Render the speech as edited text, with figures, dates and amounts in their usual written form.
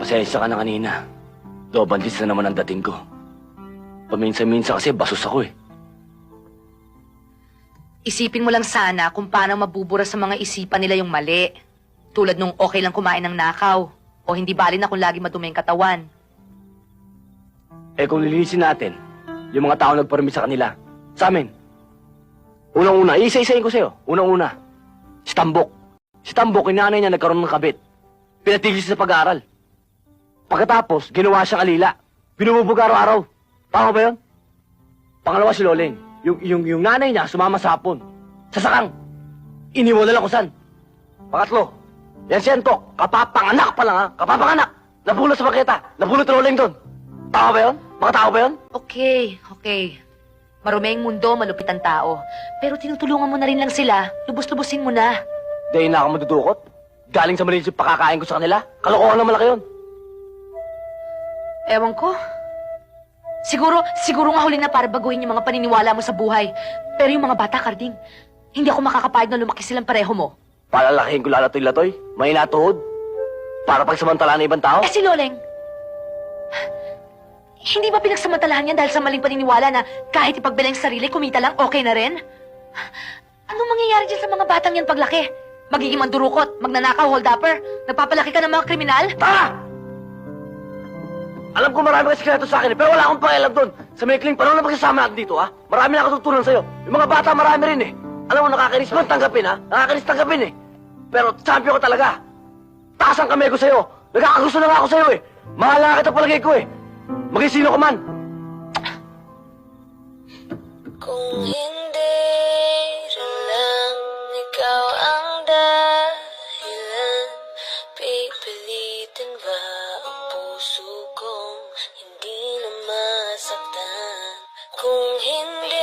Pasensya ka na kanina. Dobandis na naman ang dating ko. Paminsan-minsan kasi basos ako eh. Isipin mo lang sana kung paano mabubura sa mga isipan nila yung mali. Tulad nung okay lang kumain ng nakaw. O hindi bali na kung lagi madumi ang katawan. Eh kung lilinisin natin, yung mga tao nagparami sa kanila, sa amin. Unang-una, isa-isahin ko sa'yo. Unang-una, si Tambok. Si Tambok, yung nanay niya nagkaroon ng kabit. Pinatigil siya sa pag-aaral. Pagkatapos, ginawa siyang alila. Binububog araw-araw. Tama ba yun? Pangalawa si Loleng. Yung nanay niya sumama sa hapon. Sa sakang. Iniwala lang kung saan. Pangatlo, yan si Antok. Kapapanganak pa lang ha. Kapapanganak. Nabulot sa paketa. Nabulot si Loleng doon. Tama ba yun? Mga tao ba yun? Okay. Marumi ang mundo, malupit ang tao. Pero tinutulungan mo na rin lang sila. Lubos-lubosin mo na. Dahil na ako madudukot. Galing sa malinis yung pakakain ko sa kanila. Kalokohan na malaki yun. Ewan ko. Siguro nga huling na para baguhin yung mga paniniwala mo sa buhay. Pero yung mga bata, Karding, hindi ako makakapayag na lumaki silang pareho mo. Palalakihin ko lalatoy-latoy. May natuhod. Para pagsamantalaan ng ibang tao. Si Loleng, hindi ba pinagsamantalahan yan dahil sa maling paniniwala na kahit ipagbilang sa sarili, kumita lang, okay na rin? Anong mangyayari dyan sa mga batang yan paglaki? Magiging mandurukot, magnanakaw, hold-upper, nagpapalaki ka ng mga kriminal? Tama! Alam ko marami kang sikreto sa akin pero wala akong pakialam doon. Sa maikling panahon na pagsasama natin dito, ha? Marami na katutunan sa'yo. Yung mga bata marami rin eh. Alam mo, nakakainis man tanggapin, ha? Nakakainis tanggapin eh. Pero champion ko talaga. Taas ang kamay ko sa'yo. Nagkakagusto na nga ako sa'yo eh. Mahal na kita palagay ko eh. Maging sino ka man. Kung hindi rin lang ikaw ang dahilan, pipilitin ba ang puso kong hindi na masaktan? Kung hindi